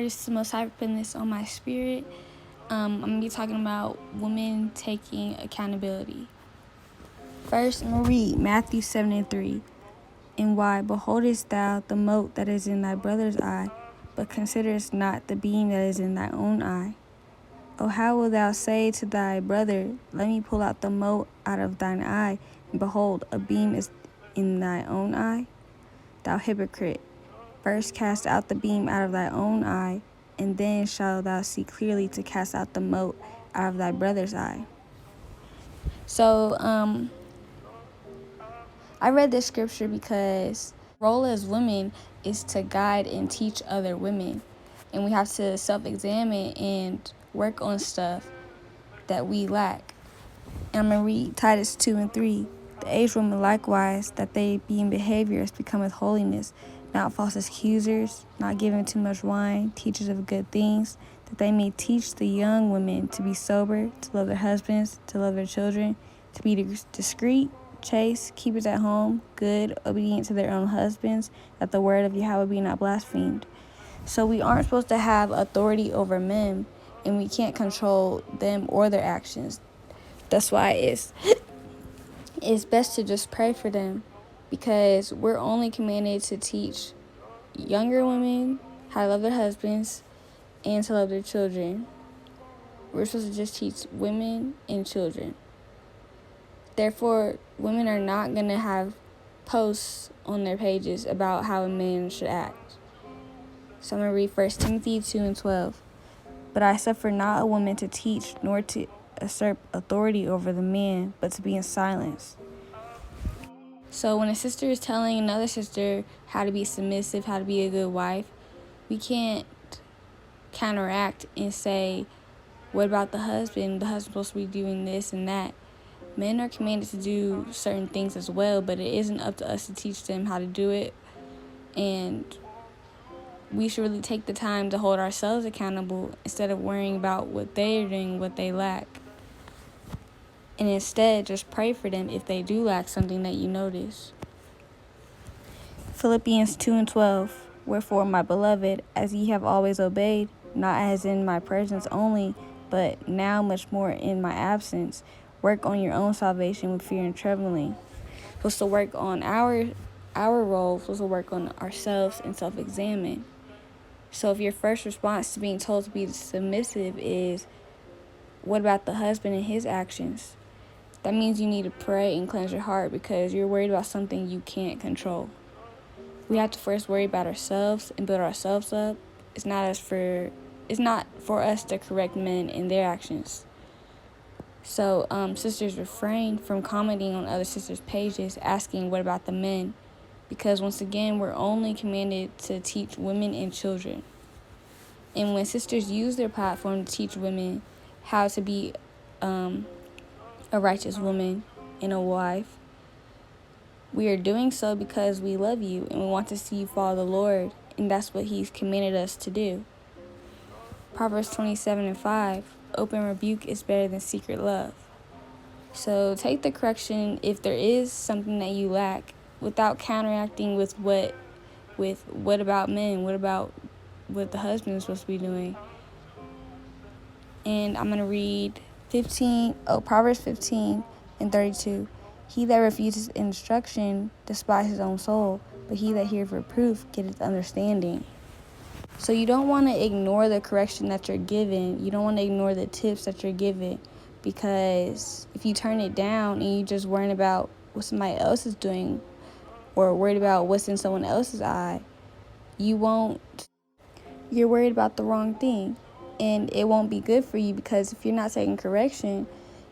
just the Most High putting this on my spirit. I'm going to be talking about women taking accountability. First, I'm going to read Matthew 7:3. And why, beholdest thou the mote that is in thy brother's eye, but considerest not the beam that is in thy own eye? O how wilt thou say to thy brother, let me pull out the mote out of thine eye, and behold, a beam is in thy own eye? Thou hypocrite, first cast out the beam out of thy own eye, and then shalt thou see clearly to cast out the mote out of thy brother's eye. So, I read this scripture because our role as women is to guide and teach other women. And we have to self-examine and work on stuff that we lack. And I'm going to read Titus 2:3. The aged woman likewise, that they being behaviors becometh holiness, not false accusers, not giving too much wine, teachers of good things, that they may teach the young women to be sober, to love their husbands, to love their children, to be discreet, chaste, keepers at home, good, obedient to their own husbands, that the word of Yahweh be not blasphemed. So we aren't supposed to have authority over men, and we can't control them or their actions. That's why it's best to just pray for them, because we're only commanded to teach younger women how to love their husbands and to love their children. We're supposed to just teach women and children. Therefore, women are not going to have posts on their pages about how a man should act. So I'm going to read 1 Timothy 2:12. But I suffer not a woman to teach, nor to usurp authority over the man, but to be in silence. So when a sister is telling another sister how to be submissive, how to be a good wife, we can't counteract and say, what about the husband? The husband's supposed to be doing this and that. Men are commanded to do certain things as well, but it isn't up to us to teach them how to do it. And we should really take the time to hold ourselves accountable instead of worrying about what they're doing, what they lack. And instead, just pray for them if they do lack something that you notice. Philippians 2:12. Wherefore, my beloved, as ye have always obeyed, not as in my presence only, but now much more in my absence, work on your own salvation with fear and trembling. We're supposed to work on our role. We're supposed to work on ourselves and self-examine. So if your first response to being told to be submissive is, what about the husband and his actions? That means you need to pray and cleanse your heart, because you're worried about something you can't control. We have to first worry about ourselves and build ourselves up. It's not for us to correct men in their actions. So sisters, refrain from commenting on other sisters' pages asking what about the men, because once again, we're only commanded to teach women and children. And when sisters use their platform to teach women how to be a righteous woman and a wife, we are doing so because we love you and we want to see you follow the Lord, and that's what He's commanded us to do. Proverbs 27:5, open rebuke is better than secret love. So take the correction if there is something that you lack, without counteracting with what about men, what about what the husband is supposed to be doing. And I'm going to read Proverbs 15:32. He that refuses instruction despises his own soul, but he that heareth reproof getteth understanding. So you don't want to ignore the correction that you're given. You don't want to ignore the tips that you're given, because if you turn it down and you just worrying about what somebody else is doing or worried about what's in someone else's eye, you're worried about the wrong thing, and it won't be good for you, because if you're not taking correction,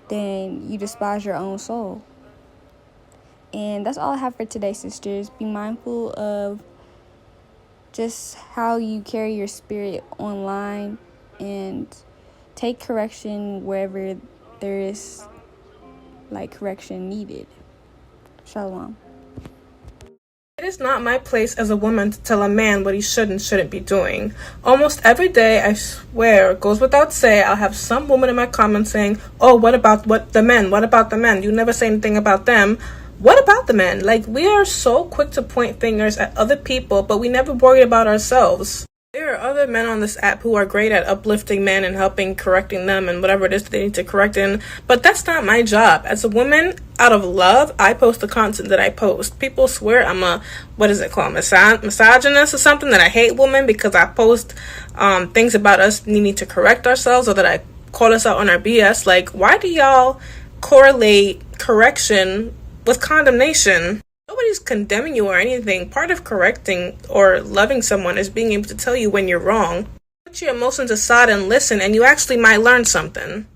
then you despise your own soul. And that's all I have for today, sisters. Be mindful of just how you carry your spirit online, and take correction wherever there is correction needed. Shalom. It is not my place as a woman to tell a man what he should and shouldn't be doing. Almost every day, I swear, it goes without say, I'll have some woman in my comments saying, oh, what about the men? What about the men? You never say anything about them. What about the men? We are so quick to point fingers at other people, but we never worry about ourselves. There there are other men on this app who are great at uplifting men and correcting them and whatever it is that they need to correct in, but that's not my job. As a woman, out of love, I post the content that I post. People swear I'm a, what is it called, misogynist or something, that I hate women because I post things about us needing to correct ourselves, or that I call us out on our BS. Like, why do y'all correlate correction with condemnation? Nobody's condemning you or anything. Part of correcting or loving someone is being able to tell you when you're wrong. Put your emotions aside and listen, and you actually might learn something.